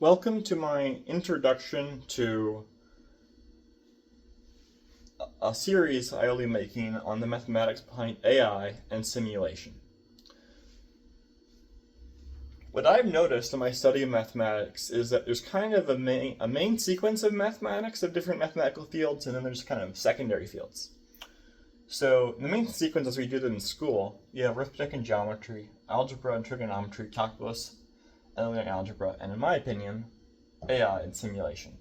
Welcome to my introduction to a series I will be making on the mathematics behind AI and simulation. What I've noticed in my study of mathematics is that there's kind of a main sequence of mathematics of different mathematical fields, and then there's kind of secondary fields. So the main sequence as we did it in school, you have arithmetic and geometry, algebra and trigonometry, calculus, and linear algebra, and in my opinion, AI and simulation.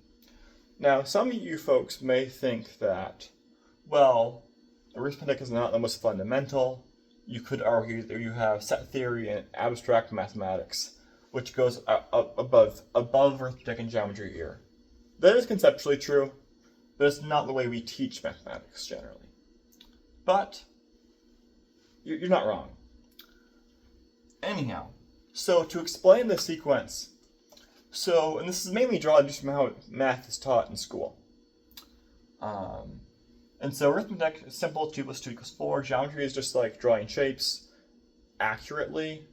Now, some of you folks may think that, well, arithmetic is not the most fundamental. You could argue that you have set theory and abstract mathematics, which goes above arithmetic and geometry here. That is conceptually true, but it's not the way we teach mathematics generally. But you're not wrong. Anyhow, so to explain the sequence, and this is mainly drawn just from how math is taught in school. And so arithmetic is simple, 2 plus 2 equals 4. Geometry is just like drawing shapes accurately,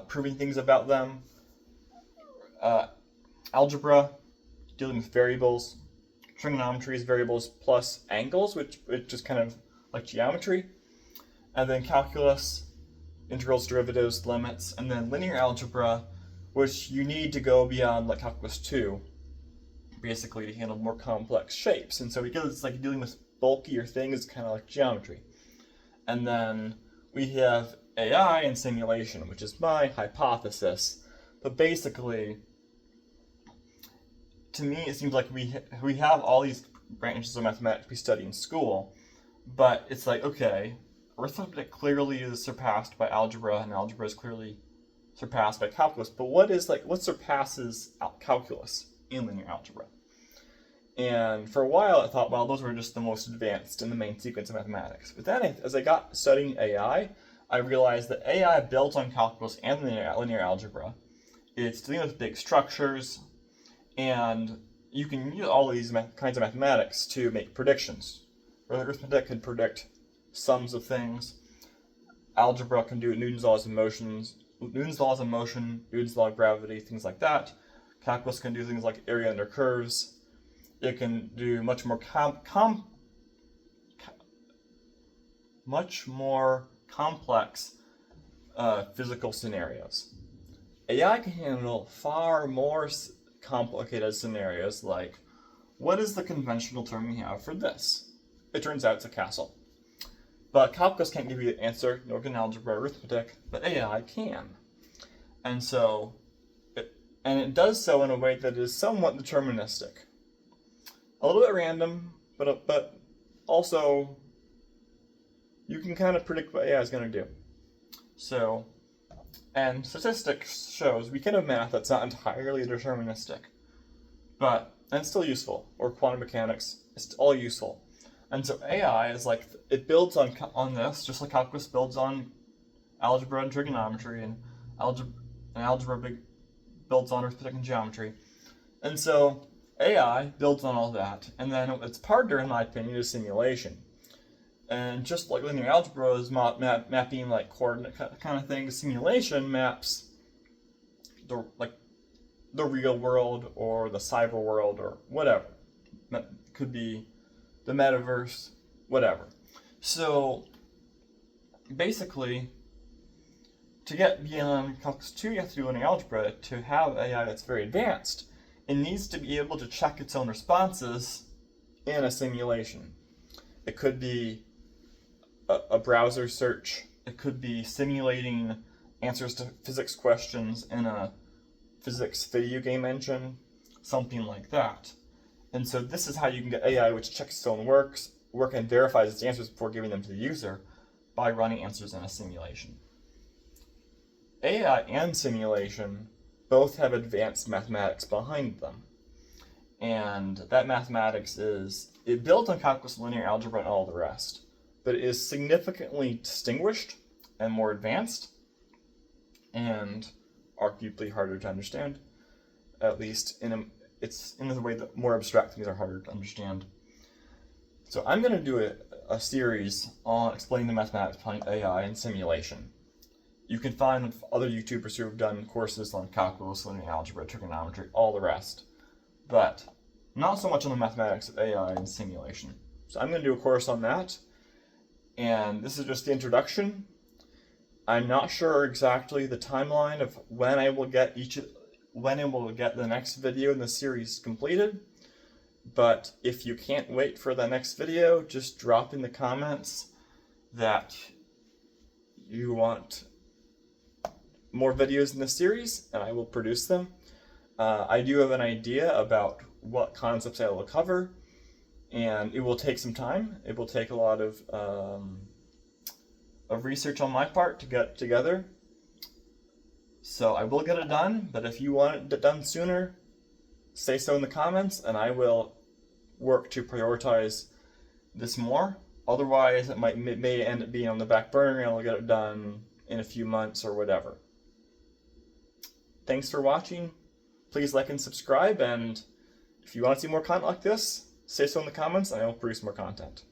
proving things about them. Algebra, dealing with variables. Trigonometry is variables plus angles, which is kind of like geometry. And then calculus, integrals, derivatives, limits. And then linear algebra, which you need to go beyond like calculus 2, basically to handle more complex shapes. And so because it's like dealing with bulkier things, kind of like geometry. And then we have AI and simulation, which is my hypothesis. But basically, to me, it seems like we have all these branches of mathematics we study in school, but it's like, okay, arithmetic clearly is surpassed by algebra, and algebra is clearly surpassed by calculus. But what surpasses calculus in linear algebra? And for a while, I thought, well, those were just the most advanced in the main sequence of mathematics. But then, as I got studying AI, I realized that AI builds on calculus and linear algebra. It's dealing with big structures, and you can use all of these kinds of mathematics to make predictions. Arithmetic can predict sums of things. Algebra can do Newton's laws of motion, Newton's law of gravity, things like that. Calculus can do things like area under curves. It can do much more complex physical scenarios. AI can handle far more complicated scenarios, like, what is the conventional term we have for this? It turns out it's a castle. But calculus can't give you the answer, nor can algebra or arithmetic, but AI can. And so, it does so in a way that is somewhat deterministic. A little bit random, but also you can kind of predict what AI is going to do. So, and statistics shows we can have math that's not entirely deterministic, and it's still useful. Or quantum mechanics, it's all useful. And so AI is like, it builds on this, just like calculus builds on algebra and trigonometry, and algebra builds on arithmetic and geometry. And so AI builds on all that, and then its partner, in my opinion, is simulation. And just like linear algebra is mapping like coordinate kind of thing, simulation maps the real world or the cyber world or whatever. That could be the metaverse, whatever. So basically, to get beyond calculus 2, you have to do linear algebra. To have AI that's very advanced, it needs to be able to check its own responses in a simulation. It could be a browser search. It could be simulating answers to physics questions in a physics video game engine, something like that. And so this is how you can get AI which checks its own work and verifies its answers before giving them to the user by running answers in a simulation. AI and simulation both have advanced mathematics behind them. And that mathematics it built on calculus, linear algebra, and all the rest, but it is significantly distinguished and more advanced, and arguably harder to understand, at least it's in the way that more abstract things are harder to understand. So I'm going to do a series on explaining the mathematics behind AI and simulation. you can find other YouTubers who have done courses on calculus, linear algebra, trigonometry, all the rest. But not so much on the mathematics of AI and simulation. So I'm going to do a course on that. And this is just the introduction. I'm not sure exactly the timeline of when I will get the next video in the series completed. But if you can't wait for the next video, just drop in the comments that you want more videos in the series, and I will produce them. I do have an idea about what concepts I will cover, and it will take some time. It will take a lot of research on my part to get together. So I will get it done, but if you want it done sooner, say so in the comments, and I will work to prioritize this more. Otherwise, it may end up being on the back burner, and I'll get it done in a few months or whatever. Thanks for watching. Please like and subscribe, and if you want to see more content like this, say so in the comments, and I will produce more content.